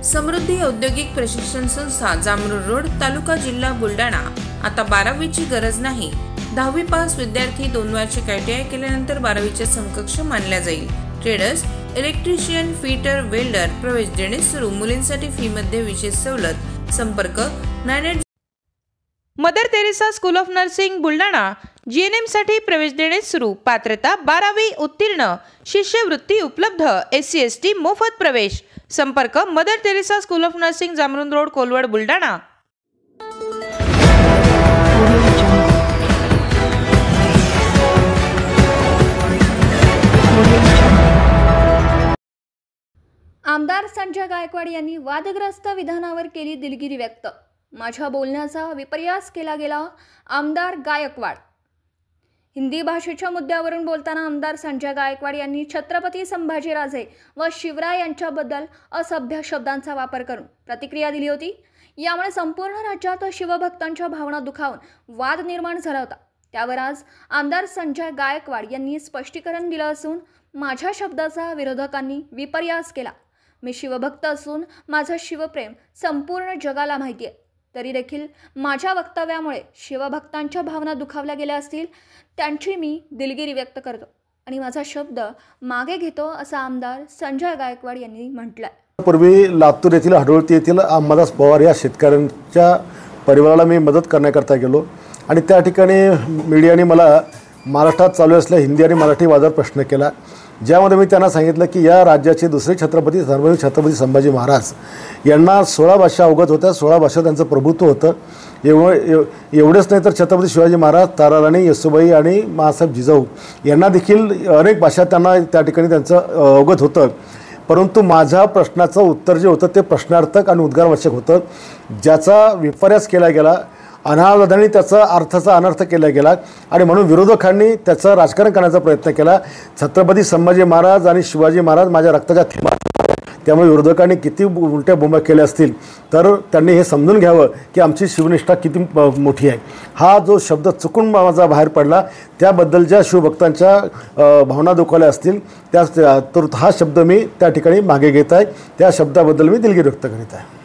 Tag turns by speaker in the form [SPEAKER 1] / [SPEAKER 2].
[SPEAKER 1] समृद्धी औद्योगिक प्रशिक्षण संस्था जामरुड रोड तालुका जिल्हा बुलढाणा। आता 12वीची गरज नाही। 10वी पास विद्यार्थी 2 वार्षिक ITI केल्यानंतर 12वीच्या समकक्ष मानल्या जाईल। ट्रेडर्स, इलेक्ट्रिशियन, फिटर, वेल्डर प्रवेश देणे सुरू। मुलींसाठी फी मध्ये विशेष सवलत। संपर्क 98
[SPEAKER 2] mother Teresa school of nursing Buldhana. GNM साठी प्रवेश देणे सुरू। पात्रता 12वी उत्तीर्ण। शिष्यवृत्ती उपलब्ध। SC ST मोफत प्रवेश। संपर्क Mother Teresa school of nursing Jamrud road Kolwad Buldhana.
[SPEAKER 3] आमदार संजय गायकवाड यांनी वादग्रस्त विधानावर केली दिलगिरी व्यक्त। माझ्या बोलण्याचा विपर्यास केला गेला। आमदार गायकवाड हिंदी भाषेच्या मुद्द्यावरून बोलताना आमदार संजय गायकवाड यांनी छत्रपती संभाजीराजे व शिवराय यांच्याबद्दल असभ्य शब्दांचा वापर करून प्रतिक्रिया दिली होती। यामुळे संपूर्ण राज्यात शिवभक्तांच्या भावना दुखावून वाद निर्माण झाला होता। त्यावर आज आमदार संजय गायकवाड यांनी स्पष्टीकरण दिलं असून माझ्या शब्दाचा विरोधकांनी विपर्यास केला। मी शिवभक्त असून माझं शिवप्रेम संपूर्ण जगाला माहिती आहे। तरी देखील माझ्या वक्तव्यामुळे शिवभक्तांच्या भावना दुखावल्या गेल्या असतील, त्यांची मी दिलगिरी व्यक्त करतो आणि माझा शब्द मागे घेतो, असं आमदार संजय गायकवाड यांनी म्हटलंय।
[SPEAKER 4] पूर्वी लातूर येथील हडोळती येथील अंबादास पवार या शेतकऱ्यांच्या परिवाराला मी मदत करण्याकरता गेलो आणि त्या ठिकाणी मीडियाने मला महाराष्ट्रात चालू असलेल्या हिंदी आणि मराठी वादावर प्रश्न केला, ज्यामध्ये मी त्यांना सांगितलं की या राज्याचे दुसरे छत्रपती छत्रपती संभाजी महाराज यांना 16 भाषा अवगत होत्या। 16 भाषा त्यांचं प्रभुत्व होतं। एवढेच नाही तर छत्रपती शिवाजी महाराज, ताराराणी, येसूबाई आणि महासाहेब जिजाऊ यांना देखील अनेक भाषा त्यांना त्या ठिकाणी त्यांचं अवगत होतं। परंतु माझ्या प्रश्नाचं उत्तर जे होतं ते प्रश्नार्थक आणि उद्गारवाचक होतं, ज्याचा विपर्यास केला गेला। अनावधानाने त्याचा अर्थाचा अनर्थ केला गेला आणि म्हणून विरोधकांनी त्याचं राजकारण करण्याचा प्रयत्न केला। छत्रपती संभाजी महाराज आणि शिवाजी महाराज माझ्या रक्ताच्या थेंबात, त्यामुळे विरोधकांनी किती उलट्या बोंबा केल्या असतील तर त्यांनी हे समजून घ्यावं की आमची शिवनिष्ठा किती मोठी आहे। हा जो शब्द चुकून माझा बाहेर पडला त्याबद्दल ज्या शिवभक्तांच्या भावना दुखावल्या असतील तर हा शब्द मी त्या ठिकाणी मागे घेत आहे। त्या शब्दाबद्दल मी दिलगिरी व्यक्त करीत आहे।